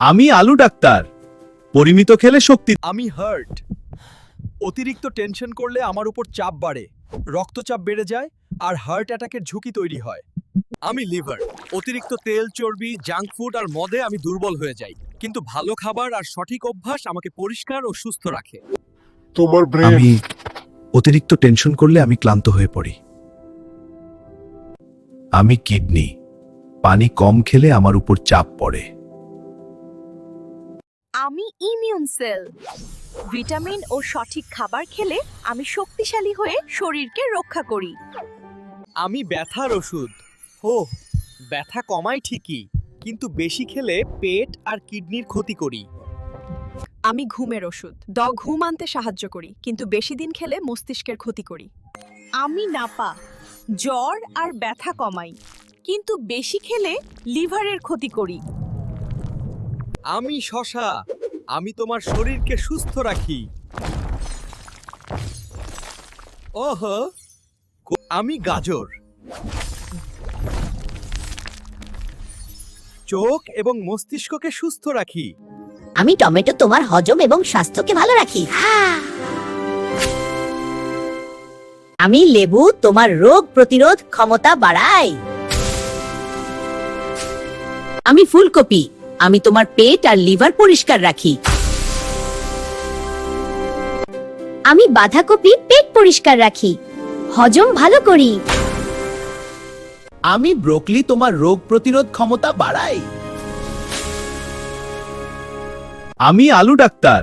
আমি আলু ডাক্তার। পরিমিত খেলে শক্তি। আমি হার্ট। অতিরিক্ত টেনশন করলে আমার উপর চাপ বাড়ে, রক্তচাপ বেড়ে যায় আর হার্ট অ্যাটাকের ঝুঁকি তৈরি হয়। আমি লিভার। অতিরিক্ত তেল, চর্বি, জাঙ্ক ফুড আর মদে আমি দুর্বল হয়ে যাই, কিন্তু ভালো খাবার আর সঠিক অভ্যাস আমাকে পরিষ্কার ও সুস্থ রাখে। তোমার ব্রেন। আমি অতিরিক্ত টেনশন করলে আমি ক্লান্ত হয়ে পড়ি। আমি কিডনি। পানি কম খেলে আমার উপর চাপ পড়ে। আমি ইমিউন সেল। ভিটামিন ও সঠিক খাবার খেলে আমি শক্তিশালী হয়ে শরীরকে রক্ষা করি। আমি ব্যথার ওষুধ। ও, ব্যথা কমাই ঠিকই, কিন্তু বেশি খেলে পেট আর কিডনির ক্ষতি করি। আমি ঘুমের ওষুধ। ঘুম আনতে সাহায্য করি, কিন্তু বেশি দিন খেলে মস্তিষ্কের ক্ষতি করি। আমি নাপা। জ্বর আর ব্যথা কমাই, কিন্তু বেশি খেলে লিভারের ক্ষতি করি। আমি শশা। আমি তোমার শরীরকে সুস্থ রাখি। ওহ, আমি গাজর। চোখ এবং মস্তিষ্ককে সুস্থ রাখি। আমি টমেটো, তোমার হজম এবং স্বাস্থ্যকে ভালো রাখি। আমি লেবু, তোমার রোগ প্রতিরোধ ক্ষমতা বাড়াই। আমি ফুলকপি, আমি তোমার পেট আর লিভার পরিষ্কার রাখি। আমি বাঁধাকপি, পেট পরিষ্কার রাখি, হজম ভালো করি। আমি ব্রোকলি, তোমার রোগ প্রতিরোধ ক্ষমতা বাড়াই। আমি আলু ডাক্তার।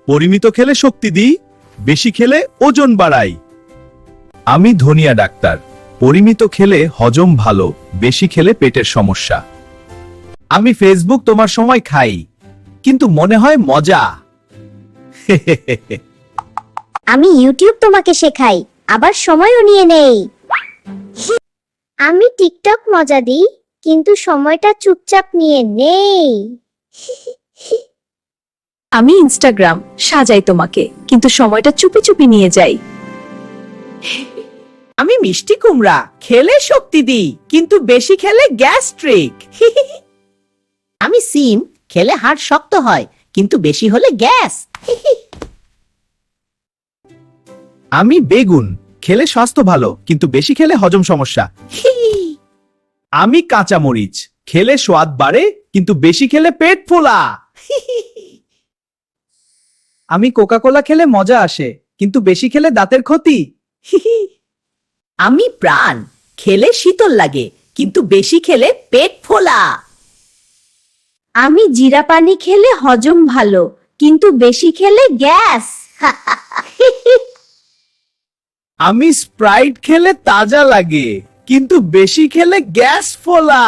পরিমিত খেলে শক্তি দিই, বেশি খেলে ওজন বাড়াই। আমি ধনিয়া ডাক্তার। পরিমিত খেলে হজম ভালো, বেশি খেলে পেটের সমস্যা। আমি ফেসবুক, তোমার সময় খাই, কিন্তু মনে হয় মজা। আমি ইউটিউব, তোমাকে শেখাই, আবার সময়ও নিয়ে নেই। আমি টিকটক, মজা দিই, কিন্তু সময়টা চুপচাপ নিয়ে নেই। আমি ইনস্টাগ্রাম, সাজাই তোমাকে, কিন্তু সময়টা চুপি চুপি নিয়ে যাই। আমি মিষ্টি কুমড়া, খেলে শক্তি দিই, কিন্তু বেশি খেলে গ্যাস্ট্রিক। আমি সিম, খেলে হাড় শক্ত হয়, কিন্তু বেশি হলে গ্যাস। আমি বেগুন, খেলে স্বাস্থ্য ভালো, কিন্তু বেশি খেলে হজম সমস্যা। আমি কাঁচা মরিচ, খেলে স্বাদ বাড়ে, কিন্তু বেশি খেলে পেট ফোলা। আমি কোকা-কোলা, খেলে মজা আসে, কিন্তু বেশি খেলে দাঁতের ক্ষতি। আমি প্রাণ, খেলে শীতল লাগে, কিন্তু বেশি খেলে পেট ফোলা। আমি জিরা পানি, খেলে হজম ভালো, কিন্তু বেশি খেলে গ্যাস। আমি স্প্রাইট, খেলে তাজা লাগে, কিন্তু বেশি খেলে গ্যাস ফোলা।